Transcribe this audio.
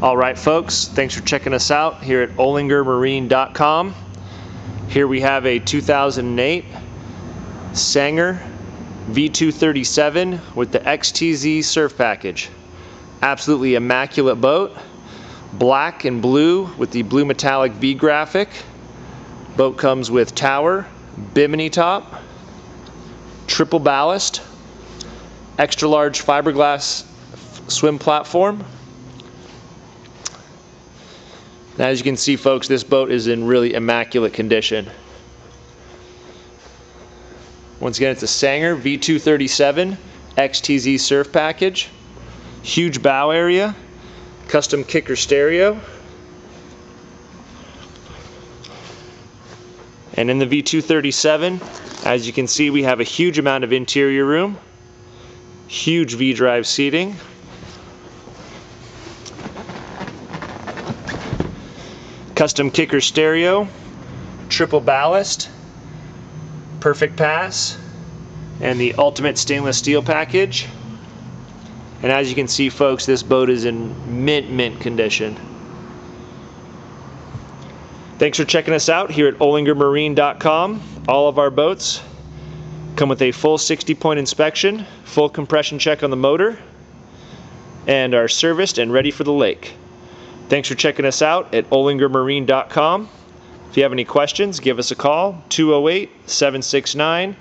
Alright folks, thanks for checking us out here at OlingerMarine.com. Here we have a 2008 Sanger V237 with the XTZ surf package. Absolutely immaculate boat. Black and blue with the blue metallic V graphic. Boat comes with tower, bimini top, triple ballast, extra large fiberglass swim platform. Now, as you can see folks, this boat is in really immaculate condition. Once again, it's a Sanger V237 XTZ surf package. Huge bow area, custom kicker stereo. And in the V237, as you can see, we have a huge amount of interior room, huge V-drive seating, custom kicker stereo, triple ballast, perfect pass, and the ultimate stainless steel package. And as you can see folks, this boat is in mint condition. Thanks for checking us out here at OlingerMarine.com. All of our boats come with a full 60-point inspection, full compression check on the motor, and are serviced and ready for the lake. Thanks for checking us out at OlingerMarine.com. If you have any questions, give us a call, 208-769-4200.